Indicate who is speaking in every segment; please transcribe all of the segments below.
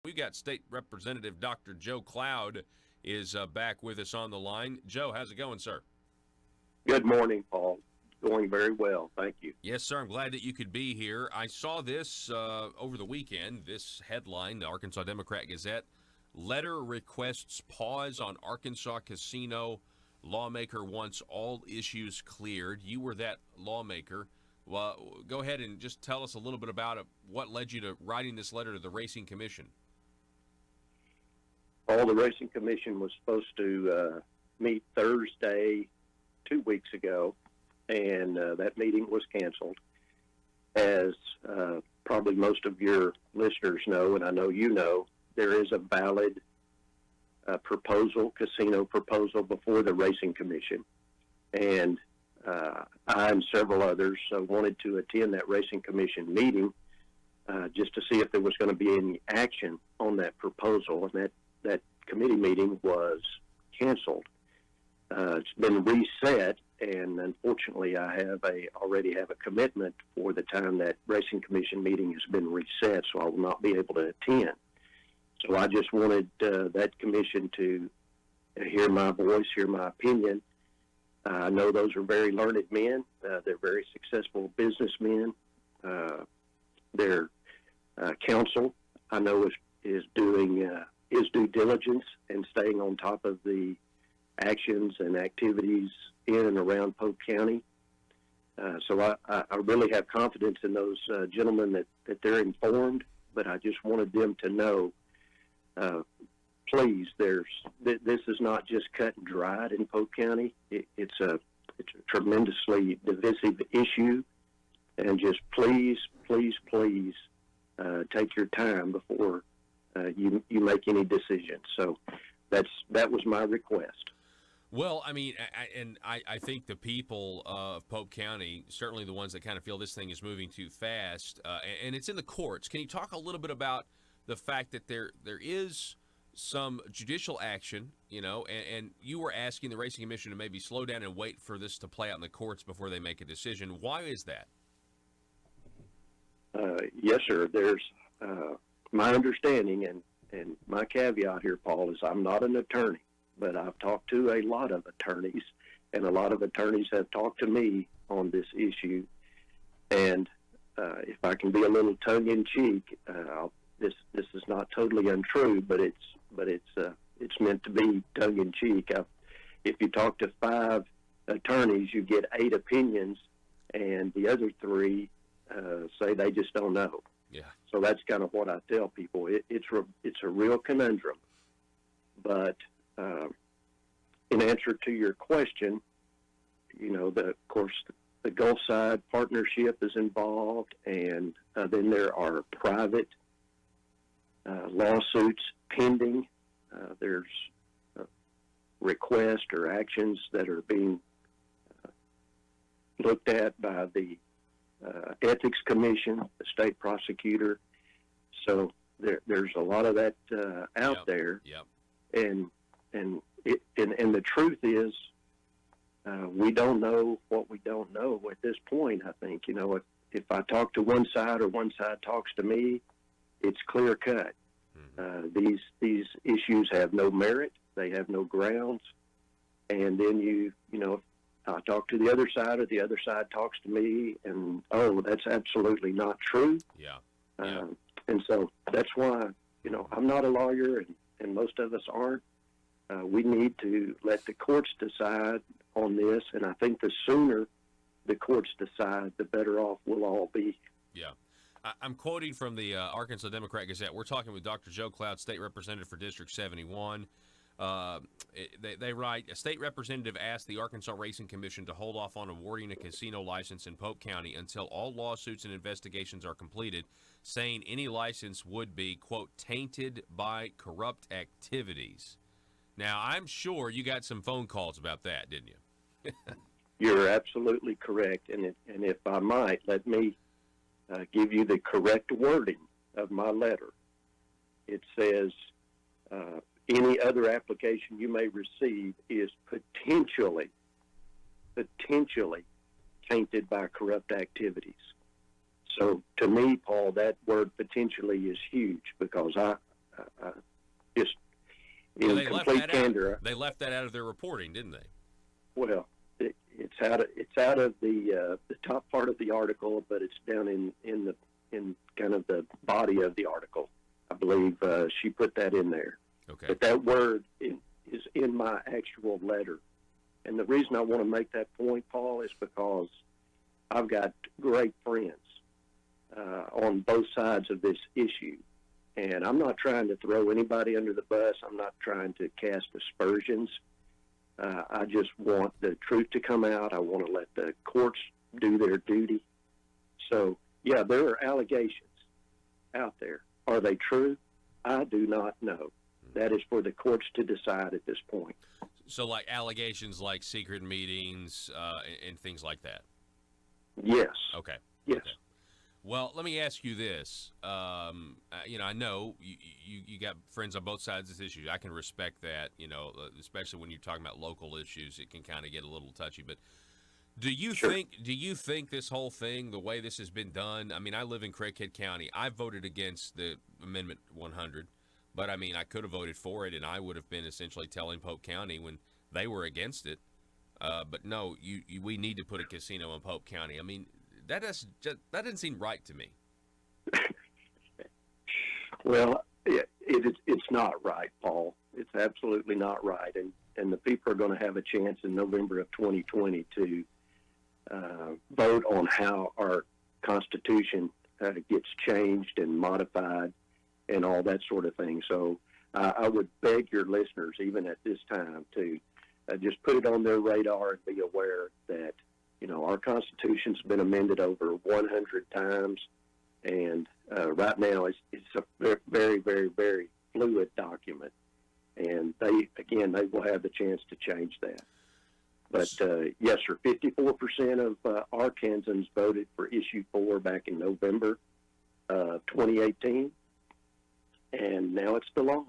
Speaker 1: We got State Representative Dr. Joe Cloud is back with us on the line. Joe, how's it going, sir?
Speaker 2: Good morning, Paul. Going very well. Thank you.
Speaker 1: Yes, sir. I'm glad that you could be here. I saw this over the weekend, this headline, the Arkansas Democrat Gazette. Letter requests pause on Arkansas casino. Lawmaker wants all issues cleared. You were that lawmaker. Well, go ahead and just tell us a little bit about it. What led you to writing this letter to the Racing Commission?
Speaker 2: Paul, the Racing Commission was supposed to meet Thursday 2 weeks ago, and that meeting was canceled. As probably most of your listeners know, and I know you know, there is a valid casino proposal before the Racing Commission. And I and several others wanted to attend that Racing Commission meeting just to see if there was going to be any action on that proposal. And that committee meeting was canceled. It's been reset, and unfortunately, I already have a commitment for the time that Racing Commission meeting has been reset, so I will not be able to attend. So I just wanted that commission to hear my voice, hear my opinion. I know those are very learned men. They're very successful businessmen. Their council, I know, is doing his due diligence and staying on top of the actions and activities in and around Polk County. So I really have confidence in those gentlemen that they're informed, but I just wanted them to know, please, this is not just cut and dried in Polk County. It's a tremendously divisive issue, and just please take your time before you make any decisions. So that was my request.
Speaker 1: Well, I mean, I think the people of Polk County, certainly the ones that kind of feel this thing is moving too fast, and it's in the courts. Can you talk a little bit about the fact that there is some judicial action, and you were asking the Racing Commission to maybe slow down and wait for this to play out in the courts before they make a decision. Why is that?
Speaker 2: Yes, sir. There's my understanding, and my caveat here, Paul, is I'm not an attorney, but I've talked to a lot of attorneys, and a lot of attorneys have talked to me on this issue. And if I can be a little tongue-in-cheek, this is not totally untrue, but it's meant to be tongue-in-cheek. If you talk to 5 attorneys, you get 8 opinions, and the other 3 say they just don't know.
Speaker 1: Yeah.
Speaker 2: So that's kind of what I tell people. It's a real conundrum. But in answer to your question, of course, the Gulf Side Partnership is involved, and then there are private lawsuits pending. There's requests or actions that are being looked at by the Ethics Commission, the state prosecutor. So there's a lot of that out there.
Speaker 1: Yep.
Speaker 2: And the truth is, we don't know what we don't know at this point. I think, if I talk to one side or one side talks to me, it's clear cut. Mm-hmm. These issues have no merit. They have no grounds. And then I talk to the other side, or the other side talks to me, and that's absolutely not true.
Speaker 1: Yeah.
Speaker 2: And so that's why I'm not a lawyer, and most of us aren't. We need to let the courts decide on this, and I think the sooner the courts decide, the better off we'll all be.
Speaker 1: Yeah. I'm quoting from the Arkansas Democrat Gazette. We're talking with Dr. Joe Cloud, State Representative for District 71. They write, a state representative asked the Arkansas Racing Commission to hold off on awarding a casino license in Polk County until all lawsuits and investigations are completed, saying any license would be, quote, tainted by corrupt activities. Now, I'm sure you got some phone calls about that, didn't you?
Speaker 2: You're absolutely correct. And if I might, let me give you the correct wording of my letter. It says, any other application you may receive is potentially tainted by corrupt activities. So to me, Paul, that word potentially is huge, because just
Speaker 1: Well,
Speaker 2: in
Speaker 1: they left
Speaker 2: complete
Speaker 1: that
Speaker 2: candor.
Speaker 1: out. They left that out of their reporting, didn't they?
Speaker 2: Well, it's out of the top part of the article, but it's down in kind of the body of the article. I believe she put that in there.
Speaker 1: Okay.
Speaker 2: But that word is in my actual letter. And the reason I want to make that point, Paul, is because I've got great friends on both sides of this issue. And I'm not trying to throw anybody under the bus. I'm not trying to cast aspersions. I just want the truth to come out. I want to let the courts do their duty. So, yeah, there are allegations out there. Are they true? I do not know. That is for the courts to decide at this point.
Speaker 1: So, like allegations like secret meetings and things like that?
Speaker 2: Yes.
Speaker 1: Okay.
Speaker 2: Yes.
Speaker 1: Okay. Well, let me ask you this. I know you got friends on both sides of this issue. I can respect that, especially when you're talking about local issues. It can kind of get a little touchy. But do you think this whole thing, the way this has been done, I mean, I live in Craighead County. I voted against the Amendment 100, but, I mean, I could have voted for it, and I would have been essentially telling Pope County when they were against it. But, no, we need to put a casino in Pope County. I mean, that doesn't seem right to me.
Speaker 2: Well, it's not right, Paul. It's absolutely not right, and the people are going to have a chance in November of 2020 to vote on how our Constitution gets changed and modified and all that sort of thing. So I would beg your listeners, even at this time, to just put it on their radar and be aware that our Constitution's been amended over 100 times, and right now it's a very, very, very fluid document. And they will have the chance to change that. But yes, sir, 54% of Arkansans voted for Issue 4 back in November of 2018, and now it's the law.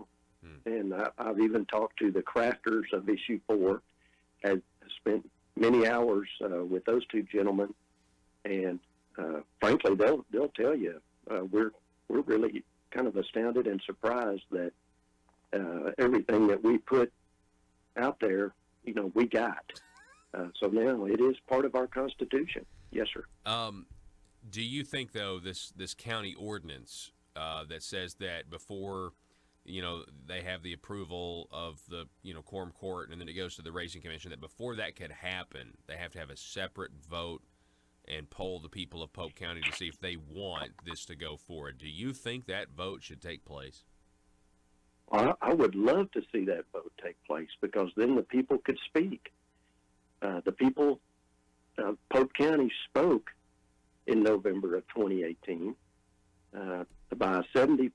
Speaker 2: And I've even talked to the crafters of Issue 4, have spent many hours with those two gentlemen, and frankly, they'll tell you we're really kind of astounded and surprised that everything that we put out there, we got. So now it is part of our Constitution. Yes, sir.
Speaker 1: Do you think, though, this county ordinance that says that before they have the approval of the quorum court and then it goes to the racing commission, that before that could happen, they have to have a separate vote and poll the people of Polk County to see if they want this to go forward? Do you think that vote should take place?
Speaker 2: I would love to see that vote take place, because then the people could speak. The people of Polk County spoke in November of 2018 by a 70%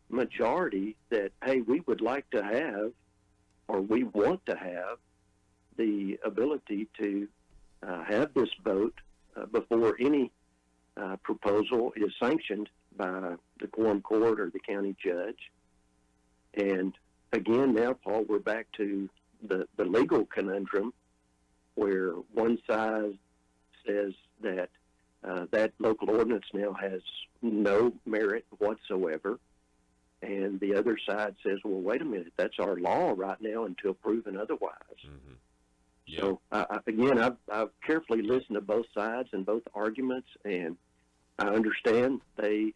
Speaker 2: majority that, hey, we would like to have, or we want to have, the ability to have this vote before any proposal is sanctioned by the quorum court or the county judge. And again, now, Paul, we're back to the legal conundrum where one side says that that local ordinance now has no merit whatsoever, and the other side says, well, wait a minute, that's our law right now until proven otherwise.
Speaker 1: Mm-hmm. Yeah.
Speaker 2: So, again, I've carefully listened to both sides and both arguments, and I understand they,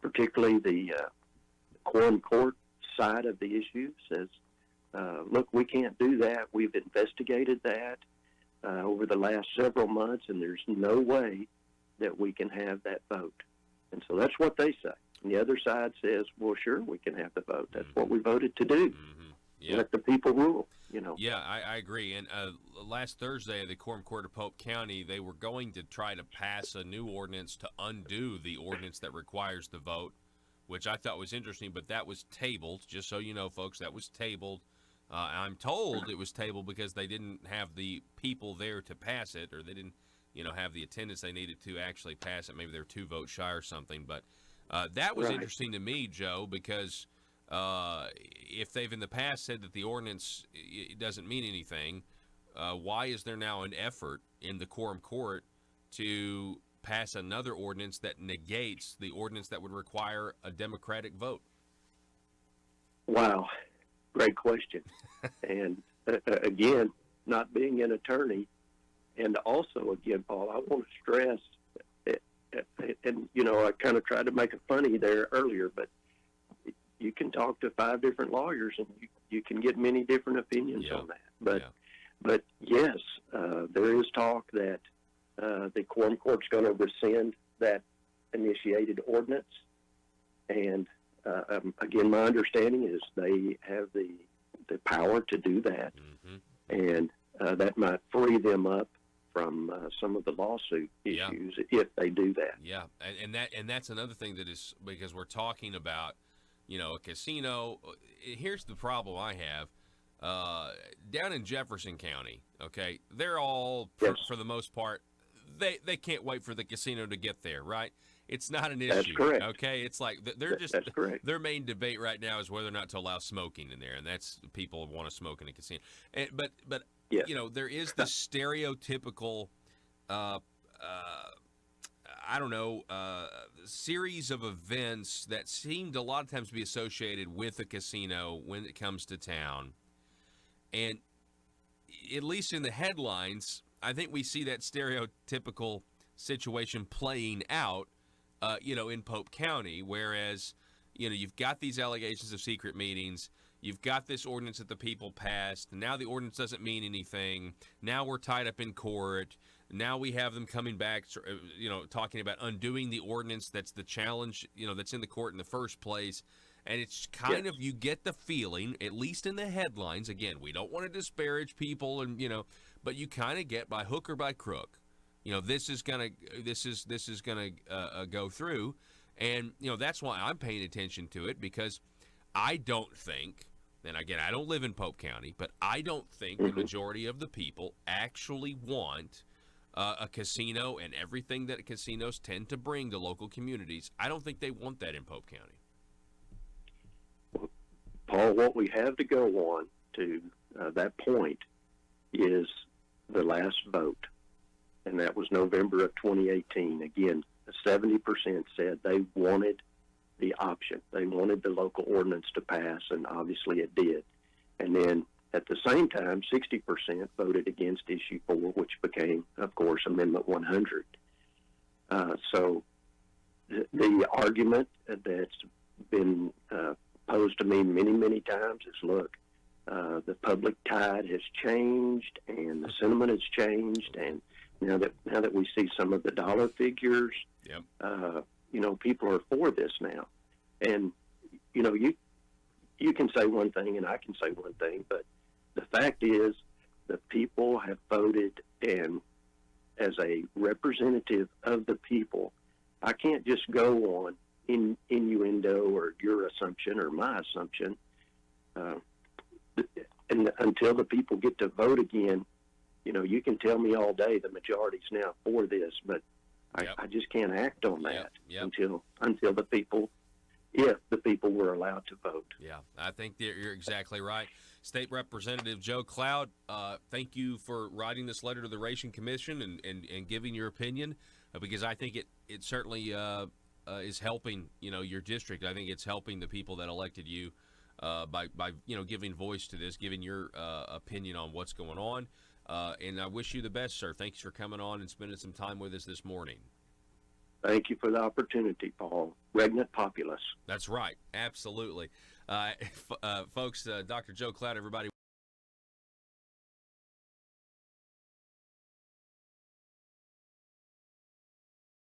Speaker 2: particularly the quorum court side of the issue says, look, we can't do that. We've investigated that over the last several months, and there's no way that we can have that vote. And so that's what they say. And the other side says, well, sure, we can have the vote. That's what we voted to do.
Speaker 1: Mm-hmm. Yeah.
Speaker 2: Let the people rule,
Speaker 1: Yeah, I agree. And last Thursday, the quorum court of Polk County, they were going to try to pass a new ordinance to undo the ordinance that requires the vote, which I thought was interesting, but that was tabled. Just so you know, folks, that was tabled. I'm told it was tabled because they didn't have the people there to pass it, or they didn't, have the attendance they needed to actually pass it. Maybe they're 2 votes shy or something. But that was interesting to me, Joe, because if they've in the past said that the ordinance it doesn't mean anything, why is there now an effort in the quorum court to pass another ordinance that negates the ordinance that would require a Democratic vote?
Speaker 2: Wow, great question. And again, not being an attorney, and also again, Paul, I want to stress, and I kind of tried to make it funny there earlier, but you can talk to 5 different lawyers, and you can get many different opinions on that. But yes, there is talk that the quorum court's going to rescind that initiated ordinance, and again, my understanding is they have the power to do that, and that might free them up from some of the lawsuit issues if they do that.
Speaker 1: Yeah, and that's another thing that is, because we're talking about, a casino. Here's the problem I have. Down in Jefferson County, okay, they're all, for the most part, they can't wait for the casino to get there, right? It's not an issue.
Speaker 2: That's correct.
Speaker 1: Okay, it's like they're just,
Speaker 2: that's correct.
Speaker 1: Their main debate right now is whether or not to allow smoking in there, and that's, people want to smoke in a casino. But
Speaker 2: Yes.
Speaker 1: There is this stereotypical, series of events that seem to a lot of times be associated with a casino when it comes to town. And at least in the headlines, I think we see that stereotypical situation playing out, in Pope County, whereas, you've got these allegations of secret meetings. You've got this ordinance that the people passed. Now the ordinance doesn't mean anything. Now we're tied up in court. Now we have them coming back, talking about undoing the ordinance. That's the challenge, that's in the court in the first place. And it's kind of, you get the feeling, at least in the headlines, again, we don't want to disparage people, and but you kind of get, by hook or by crook, this is gonna go through, and that's why I'm paying attention to it, because I don't think, and again, I don't live in Pope County, but I don't think the majority of the people actually want a casino and everything that casinos tend to bring to local communities. I don't think they want that in Pope County.
Speaker 2: Paul, what we have to go on to that point is the last vote, and that was November of 2018. Again, 70% said they wanted the option. They wanted the local ordinance to pass, and obviously it did. And then at the same time, 60% voted against issue 4, which became, of course, Amendment 100. So the argument that's been posed to me many, many times is, look, the public tide has changed, and the sentiment has changed, and now that we see some of the dollar figures, people are for this now. And you can say one thing and I can say one thing, but the fact is the people have voted, and as a representative of the people, I can't just go on innuendo or your assumption or my assumption, and until the people get to vote again. You can tell me all day the majority's now for this, but I just can't act on that until the people, if the people were allowed to vote.
Speaker 1: Yeah, I think you're exactly right. State Representative Joe Cloud, thank you for writing this letter to the Racing Commission and giving your opinion, because I think it certainly is helping your district. I think it's helping the people that elected you by giving voice to this, giving your opinion on what's going on. And I wish you the best, sir. Thanks for coming on and spending some time with us this morning.
Speaker 2: Thank you for the opportunity, Paul. Regnant populace.
Speaker 1: That's right. Absolutely. Folks, Dr. Joe Cloud, everybody.